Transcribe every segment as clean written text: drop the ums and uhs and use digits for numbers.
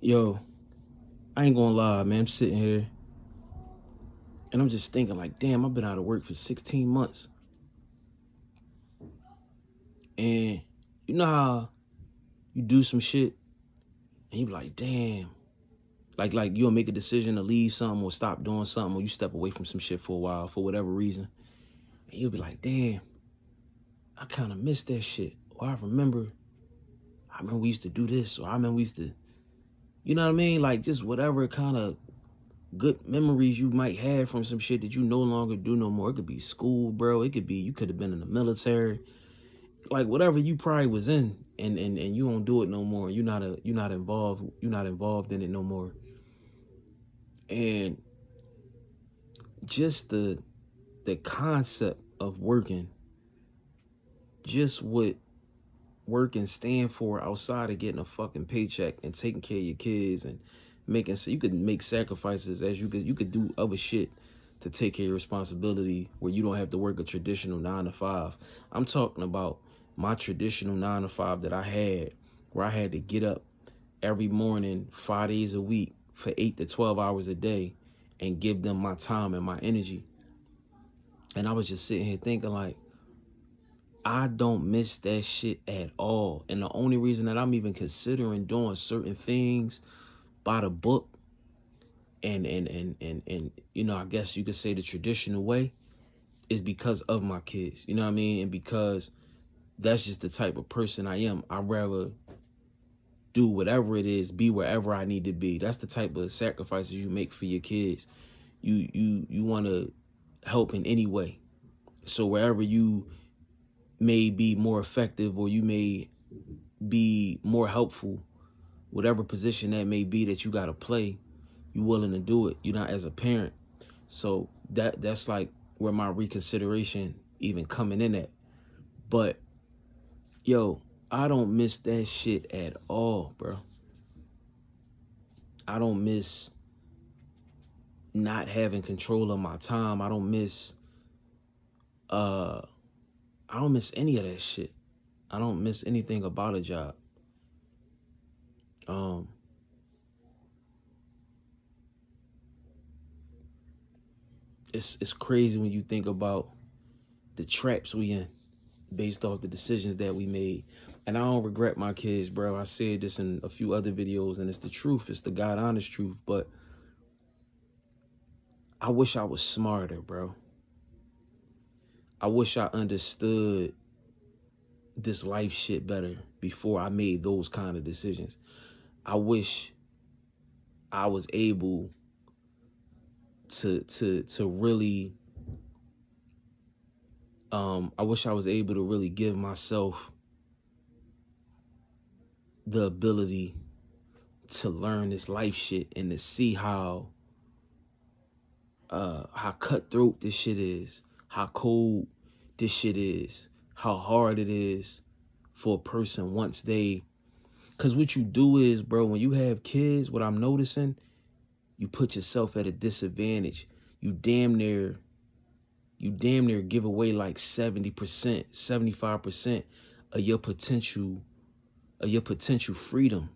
Yo, I ain't gonna lie, man. I'm sitting here and I'm just thinking, like, damn, I've been out of work for 16 months. And you know how you do some shit and you be like, damn. Like you'll make a decision to leave something or stop doing something, or you step away from some shit for a while for whatever reason. And you'll be like, damn, I kind of miss that shit. Or I remember we used to do this, or I remember we used to, you know what I mean? Like just whatever kind of good memories you might have from some shit that you no longer do no more. It could be school, bro. It could be you could have been in the military. Like whatever you probably was in, and you don't do it no more. You're not involved in it no more. And just the concept of working, just what working stand for outside of getting a fucking paycheck and taking care of your kids and making, so you could make sacrifices as you could do other shit to take care of your responsibility where you don't have to work a traditional 9 to 5. I'm talking about my traditional 9 to 5 that I had, where I had to get up every morning 5 days a week for 8 to 12 hours a day and give them my time and my energy. And I was just sitting here thinking, like, I don't miss that shit at all. And the only reason that I'm even considering doing certain things by the book and I guess you could say the traditional way is because of my kids. You know what I mean? And because that's just the type of person I am. I'd rather do whatever it is, be wherever I need to be. That's the type of sacrifices you make for your kids. You want to help in any way. So wherever you may be more effective or you may be more helpful, whatever position that may be that you got to play, you willing to do it. You're not as a parent. So that's like where my reconsideration even coming in at. But yo, I don't miss that shit at all, bro. I don't miss not having control of my time. I don't miss any of that shit. I don't miss anything about a job. Um it's crazy when you think about the traps we in based off the decisions that we made. And I don't regret my kids, bro. I said this in a few other videos and it's the truth. It's the God honest truth. But I wish I was smarter, bro. I wish I understood this life shit better before I made those kind of decisions. I wish I was able to really I wish I was able to really give myself the ability to learn this life shit and to see how cutthroat this shit is, how cold this shit is, how hard it is for a person once they, because what you do is, bro, when you have kids, what I'm noticing, you put yourself at a disadvantage. You damn near give away like 70%, 75% of your potential freedom.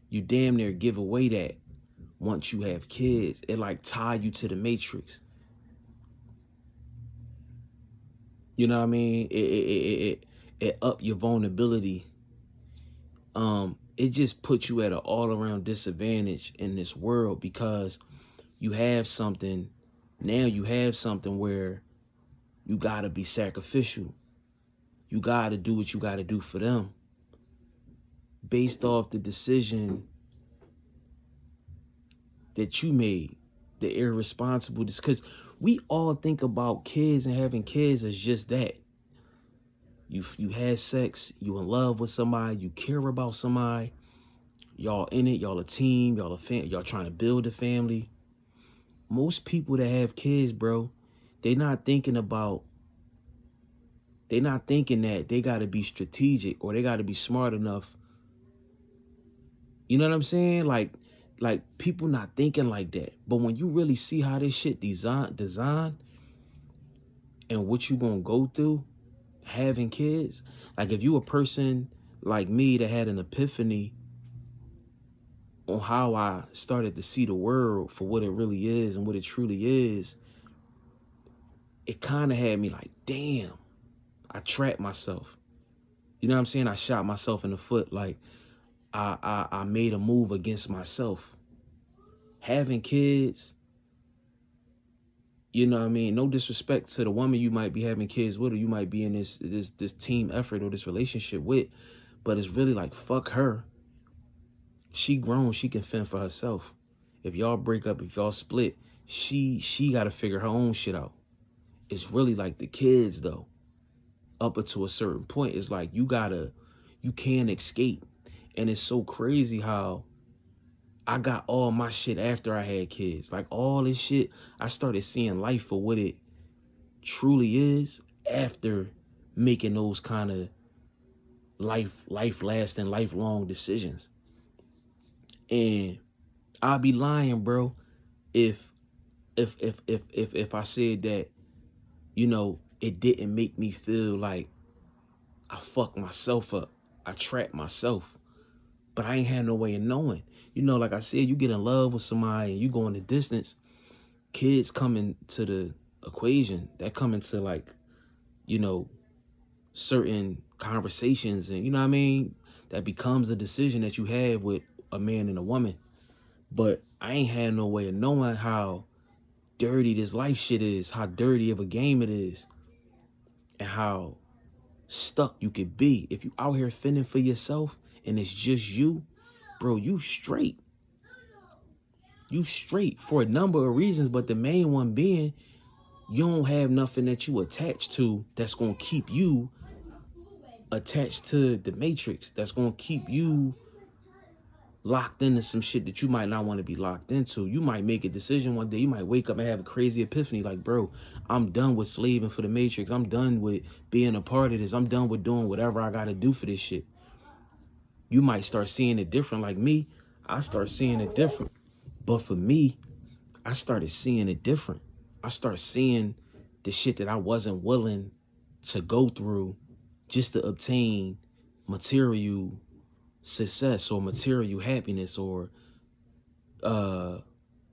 You damn near give away that once you have kids. It like tie you to the matrix. You know what I mean? It up your vulnerability. It just puts you at an all-around disadvantage in this world because you have something where you gotta be sacrificial. You gotta do what you gotta do for them based off the decision that you made, the irresponsible, because we all think about kids and having kids as just that. You had sex, you in love with somebody, you care about somebody, y'all in it, y'all a team, y'all trying to build a family. Most people that have kids, bro, they not thinking that they got to be strategic or they got to be smart enough. You know what I'm saying? Like people not thinking like that. But when you really see how this shit design and what you gonna go through having kids, like if you a person like me that had an epiphany on how I started to see the world for what it really is and what it truly is, it kind of had me like, damn, I trapped myself. You know what I'm saying? I shot myself in the foot. Like I made a move against myself. Having kids, you know what I mean? No disrespect to the woman you might be having kids with, or you might be in this team effort or this relationship with, but it's really like, fuck her. She grown, she can fend for herself. If y'all break up, if y'all split, she got to figure her own shit out. It's really like the kids though. Up until a certain point, it's like you can't escape. And it's so crazy how I got all my shit after I had kids. Like all this shit, I started seeing life for what it truly is after making those kind of life lasting, lifelong decisions. And I'd be lying, bro, if if I said that, you know, it didn't make me feel like I fucked myself up. I trapped myself. But I ain't had no way of knowing. You know, like I said, you get in love with somebody and you go in the distance, kids come into the equation. That come into like, you know, certain conversations, and you know what I mean? That becomes a decision that you have with a man and a woman. But I ain't had no way of knowing how dirty this life shit is, how dirty of a game it is, and how stuck you could be. If you out here fending for yourself and it's just you, bro, you straight. You straight for a number of reasons, but the main one being you don't have nothing that you attached to that's gonna keep you attached to the matrix, that's gonna keep you locked into some shit that you might not want to be locked into. You might make a decision one day, you might wake up and have a crazy epiphany like, bro, I'm done with slaving for the matrix. I'm done with being a part of this. I'm done with doing whatever I gotta do for this shit. You might start seeing it different. Like me, I start seeing it different. But for me, I started seeing it different. I started seeing the shit that I wasn't willing to go through just to obtain material success or material happiness, or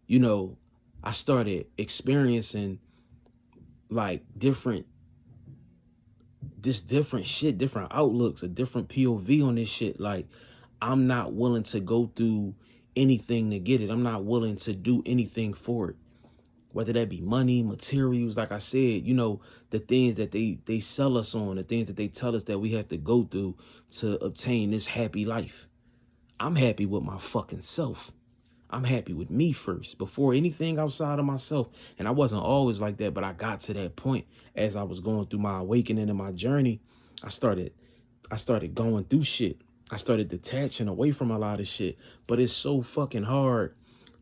you know, I started experiencing like different shit, different outlooks, a different POV on this shit. Like I'm not willing to go through anything to get it. I'm not willing to do anything for it, whether that be money, materials. Like I said, you know, the things that they sell us on, the things that they tell us that we have to go through to obtain this happy life. I'm happy with my fucking self. I'm happy with me first before anything outside of myself. And I wasn't always like that, but I got to that point as I was going through my awakening and my journey. I started going through shit. I started detaching away from a lot of shit. But it's so fucking hard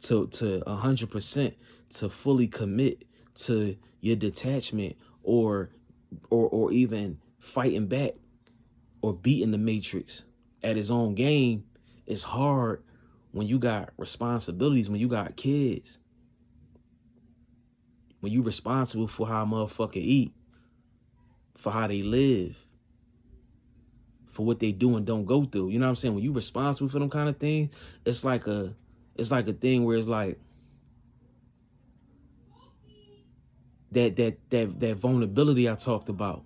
to 100% to fully commit to your detachment, or even fighting back or beating the matrix at his own game. It's hard when you got responsibilities, when you got kids, when you responsible for how a motherfucker eat, for how they live, for what they do and don't go through. You know what I'm saying? When you responsible for them kind of things, it's like a thing where it's like that vulnerability I talked about.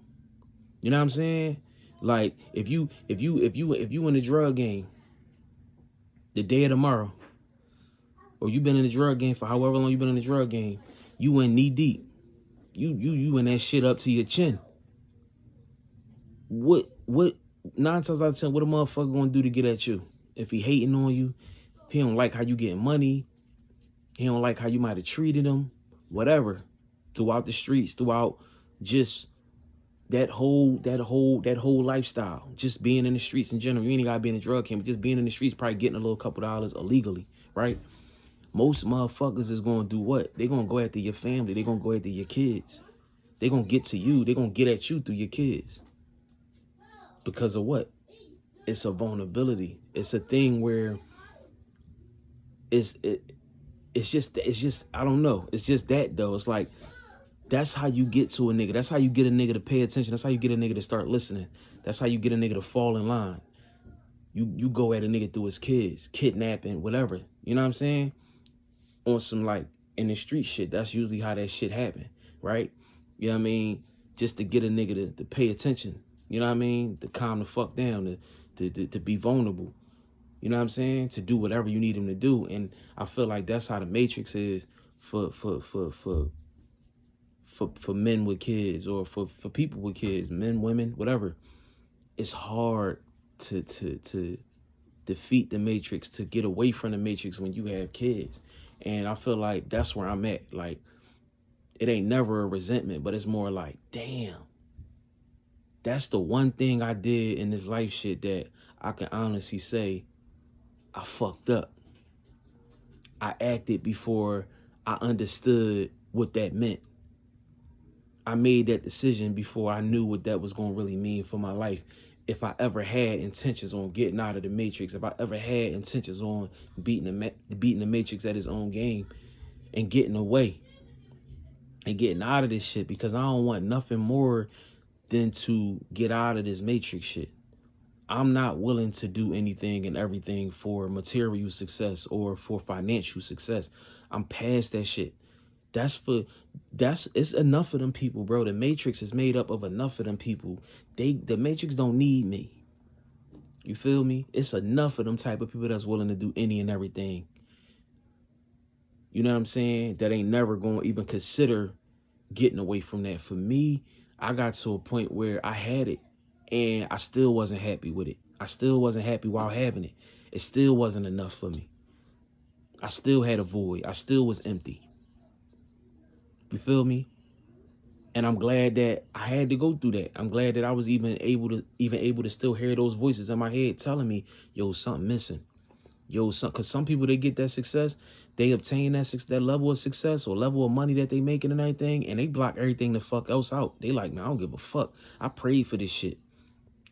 You know what I'm saying? Like if you in the drug game the day of tomorrow, or you've been in the drug game for however long you've been in the drug game, you in knee deep. You in that shit up to your chin. What 9 times out of 10, what a motherfucker gonna do to get at you? If he hating on you, if he don't like how you getting money, he don't like how you might have treated him, whatever, throughout the streets, throughout just that whole lifestyle, just being in the streets in general. You ain't gotta be in a drug camp, but just being in the streets, probably getting a little couple dollars illegally, right? Most motherfuckers is gonna do what? They gonna go after your family. They gonna go after your kids. They gonna get to you. They gonna get at you through your kids. Because of what? It's a vulnerability. It's a thing where it's just I don't know. It's just that though. It's like that's how you get to a nigga. That's how you get a nigga to pay attention. That's how you get a nigga to start listening. That's how you get a nigga to fall in line. You go at a nigga through his kids, kidnapping, whatever. You know what I'm saying? On some like in the street shit. That's usually how that shit happen, right? You know what I mean? Just to get a nigga to pay attention. You know what I mean? To calm the fuck down, to be vulnerable. You know what I'm saying? To do whatever you need him to do. And I feel like that's how the Matrix is for men with kids, or for people with kids, men, women, whatever. It's hard to defeat the Matrix, to get away from the Matrix when you have kids. And I feel like that's where I'm at. Like, it ain't never a resentment, but it's more like, damn, that's the one thing I did in this life shit that I can honestly say I fucked up. I acted before I understood what that meant. I made that decision before I knew what that was going to really mean for my life. If I ever had intentions on getting out of the Matrix, if I ever had intentions on beating the Matrix at his own game and getting away and getting out of this shit, because I don't want nothing more than to get out of this Matrix shit. I'm not willing to do anything and everything for material success or for financial success. I'm past that shit. It's enough of them people, bro. The Matrix is made up of enough of them people. The Matrix don't need me. You feel me? It's enough of them type of people that's willing to do any and everything. You know what I'm saying? That ain't never going to even consider getting away from that. For me, I got to a point where I had it and I still wasn't happy with it. I still wasn't happy while having it. It still wasn't enough for me. I still had a void. I still was empty. You feel me? And I'm glad that I had to go through that. I'm glad that I was even able to still hear those voices in my head telling me, yo, something missing. Yo, because some people, they get that success, they obtain that level of success or level of money that they making and everything, and they block everything the fuck else out. They like, man, I don't give a fuck. I prayed for this shit.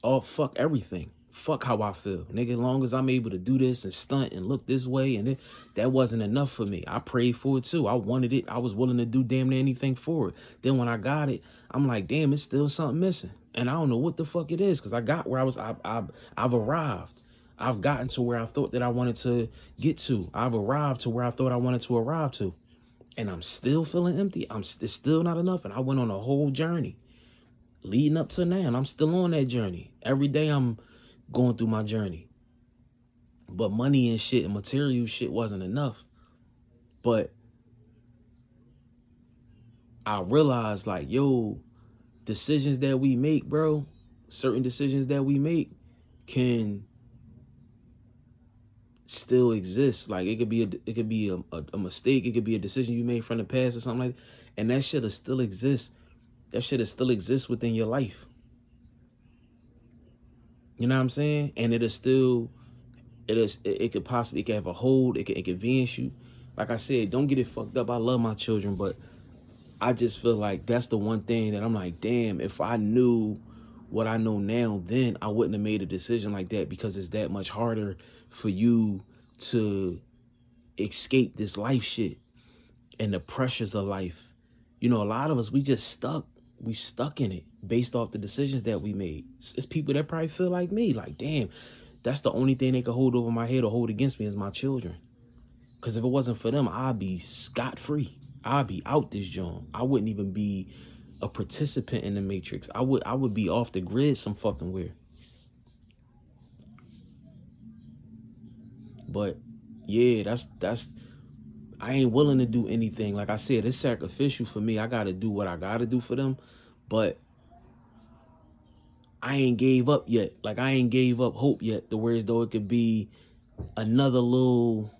Oh, fuck everything. Fuck how I feel. Nigga, as long as I'm able to do this and stunt and look this way, and that wasn't enough for me. I prayed for it too. I wanted it. I was willing to do damn near anything for it. Then when I got it, I'm like, damn, it's still something missing. And I don't know what the fuck it is, because I got where I've arrived. I've gotten to where I thought that I wanted to get to. I've arrived to where I thought I wanted to arrive to. And I'm still feeling empty. It's still not enough. And I went on a whole journey leading up to now, and I'm still on that journey. Every day I'm going through my journey. But money and shit and material shit wasn't enough. But I realized, like, yo, decisions that we make, bro, certain decisions that we make can still exist. Like, it could be a mistake. It could be a decision you made from the past or something like that. And that shit'll still exist. That shit'll still exist within your life. You know what I'm saying? And it could possibly, it could have a hold, it could inconvenience you. Like I said, don't get it fucked up. I love my children, but I just feel like that's the one thing that I'm like, damn, if I knew what I know now, then I wouldn't have made a decision like that, because it's that much harder for you to escape this life shit and the pressures of life. You know, a lot of us, we stuck in it based off the decisions that we made. It's people that probably feel like me, like, damn, that's the only thing they could hold over my head or hold against me is my children. Because if it wasn't for them, I'd be scot-free. I'd be out this joint. I wouldn't even be a participant in the Matrix. I would be off the grid some fucking where. But yeah, that's I ain't willing to do anything. Like I said, it's sacrificial for me. I gotta do what I gotta do for them. But I ain't gave up yet. Like, I ain't gave up hope yet, to where as though it could be another little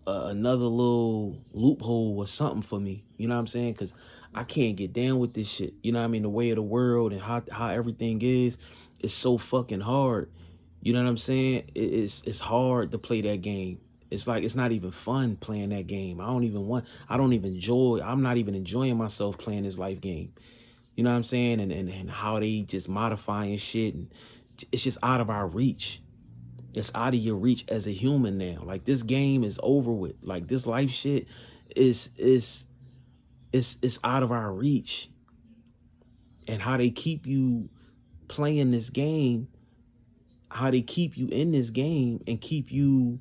loophole or something for me. You know what I'm saying? Because I can't get down with this shit. You know what I mean? The way of the world and how everything is so fucking hard. You know what I'm saying? It's hard to play that game. It's like, it's not even fun playing that game. I'm not even enjoying myself playing this life game. You know what I'm saying? And how they just modifying shit, and it's just out of our reach. It's out of your reach as a human now. Like, this game is over with. Like, this life shit is out of our reach. And how they keep you playing this game, how they keep you in this game and keep you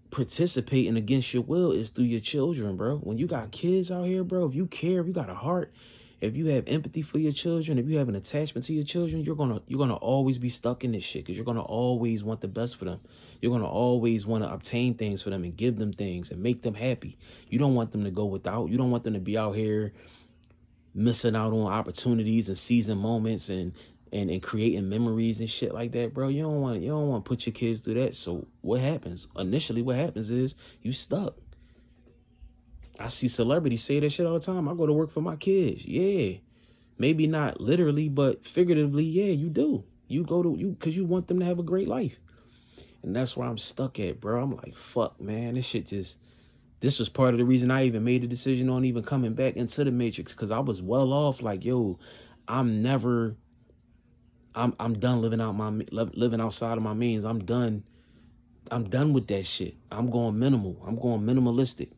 participating against your will is through your children, bro. When you got kids out here, bro, if you care, if you got a heart, if you have empathy for your children, if you have an attachment to your children, you're gonna always be stuck in this shit because you're gonna always want the best for them. You're gonna always want to obtain things for them and give them things and make them happy. You don't want them to go without. You don't want them to be out here missing out on opportunities and seizing moments and creating memories and shit like that, bro. You don't want to put your kids through that. So what happens? Initially, what happens is you stuck. I see celebrities say that shit all the time. I go to work for my kids. Yeah. Maybe not literally, but figuratively, yeah, you do. You go to because you want them to have a great life. And that's where I'm stuck at, bro. I'm like, fuck, man, this was part of the reason I even made the decision on even coming back into the Matrix, because I was well off. Like, yo, I'm done living outside of my means. I'm done with that shit. I'm going minimal. I'm going minimalistic.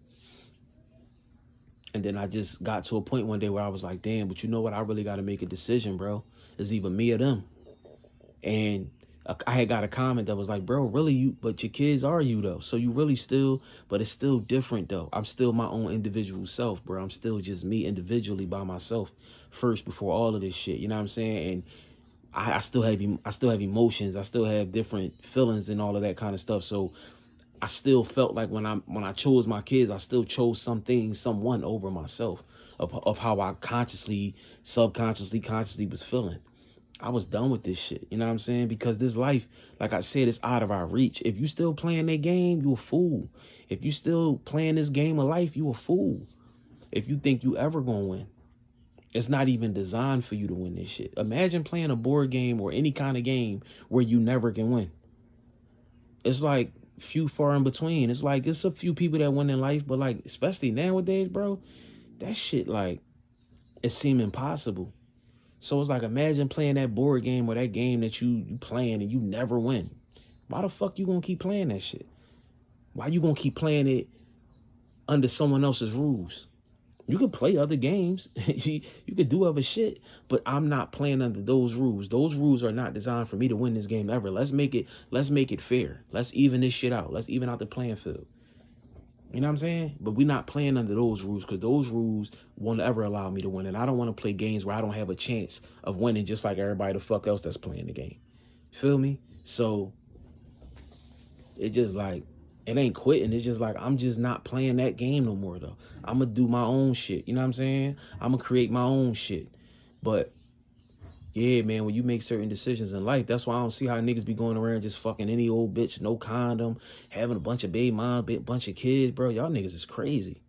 And then I just got to a point one day where I was like, damn, but you know what? I really got to make a decision, bro. It's either me or them. And I had got a comment that was like, bro, really you, but your kids are you though. So you really still, but it's still different though. I'm still my own individual self, bro. I'm still just me individually by myself first before all of this shit. You know what I'm saying? And I still have emotions. I still have different feelings and all of that kind of stuff. So I still felt like when I chose my kids, I still chose someone over myself of how I consciously, subconsciously, consciously was feeling. I was done with this shit. You know what I'm saying? Because this life, like I said, it's out of our reach. If you still playing that game, you a fool. If you still playing this game of life, you a fool. If you think you ever gonna win. It's not even designed for you to win this shit. Imagine playing a board game or any kind of game where you never can win. It's like few far in between. It's like it's a few people that win in life, but like especially nowadays, bro, that shit like it seem impossible. So it's like imagine playing that board game or that game that you playing and you never win. Why the fuck you gonna keep playing that shit? Why you gonna keep playing it under someone else's rules? You can play other games. you can do other shit, but I'm not playing under those rules. Those rules are not designed for me to win this game ever. Let's make it fair. Let's even this shit out. Let's even out the playing field. You know what I'm saying? But we're not playing under those rules because those rules won't ever allow me to win. And I don't want to play games where I don't have a chance of winning just like everybody the fuck else that's playing the game. Feel me? So it just like, it ain't quitting. It's just like, I'm just not playing that game no more though. I'm going to do my own shit. You know what I'm saying? I'm going to create my own shit. But yeah, man, when you make certain decisions in life, that's why I don't see how niggas be going around just fucking any old bitch, no condom, having a bunch of baby mom, bunch of kids, bro. Y'all niggas is crazy.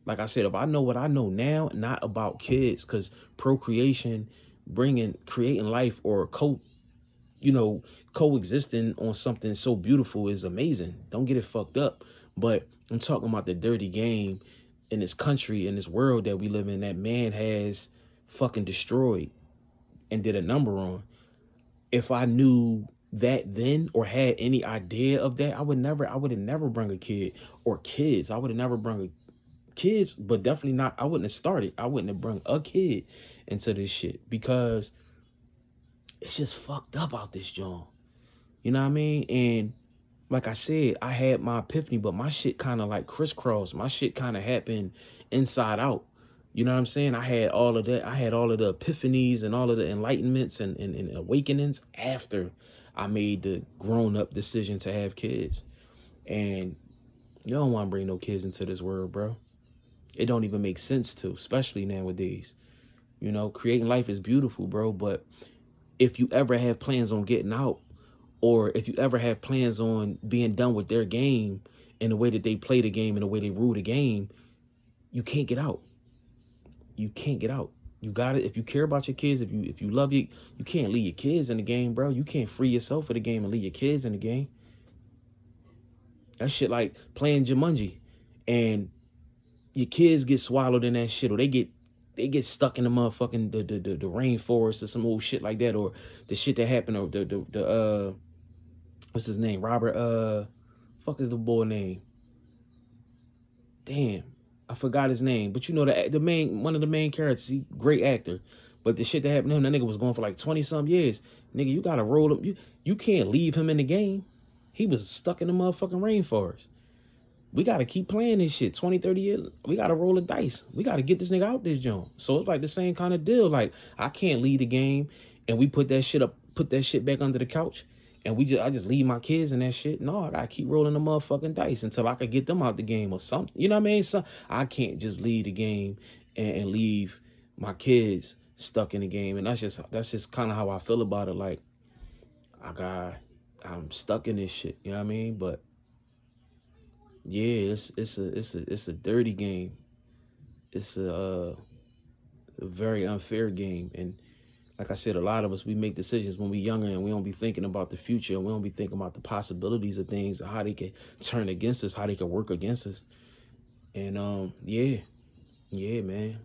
Like I said, if I know what I know now, not about kids, because procreation, creating life or coexisting on something so beautiful is amazing. Don't get it fucked up. But I'm talking about the dirty game in this country, in this world that we live in, that man has fucking destroyed and did a number on. If I knew that then or had any idea of that, I would have never bring a kid or kids. I would have never bring kids, but definitely not, I wouldn't have started. I wouldn't have bring a kid into this shit because it's just fucked up out this joint. You know what I mean? And like I said, I had my epiphany, but my shit kind of like crisscrossed. My shit kind of happened inside out. You know what I'm saying? I had all of that. I had all of the epiphanies and all of the enlightenments and awakenings after I made the grown-up decision to have kids. And you don't want to bring no kids into this world, bro. It don't even make sense to, especially nowadays. You know, creating life is beautiful, bro. But if you ever have plans on getting out, or if you ever have plans on being done with their game and the way that they play the game and the way they rule the game, you can't get out. You can't get out. You got it. If you care about your kids, if you love you can't leave your kids in the game, bro. You can't free yourself for the game and leave your kids in the game. That shit like playing Jumanji and your kids get swallowed in that shit, or they get stuck in the motherfucking the rainforest or some old shit like that, or the shit that happened, or the what's his name? Robert fuck is the boy name? Damn. I forgot his name, but you know the main one of the main characters, he great actor. But the shit that happened to him, that nigga was going for like 20 some years. Nigga, you gotta roll him. You can't leave him in the game. He was stuck in the motherfucking rainforest. We gotta keep playing this shit. 20, 30 years. We gotta roll the dice. We gotta get this nigga out this joint. So it's like the same kind of deal. Like, I can't lead the game and we put that shit back under the couch. And I just leave my kids in that shit. No, I gotta keep rolling the motherfucking dice until I can get them out the game or something. You know what I mean? So I can't just lead the game and leave my kids stuck in the game. And that's just kind of how I feel about it. Like, I'm stuck in this shit. You know what I mean? But yeah, it's a dirty game. It's a very unfair game. And like I said, a lot of us, we make decisions when we're younger and we don't be thinking about the future and we don't be thinking about the possibilities of things and how they can turn against us, how they can work against us. And yeah, man.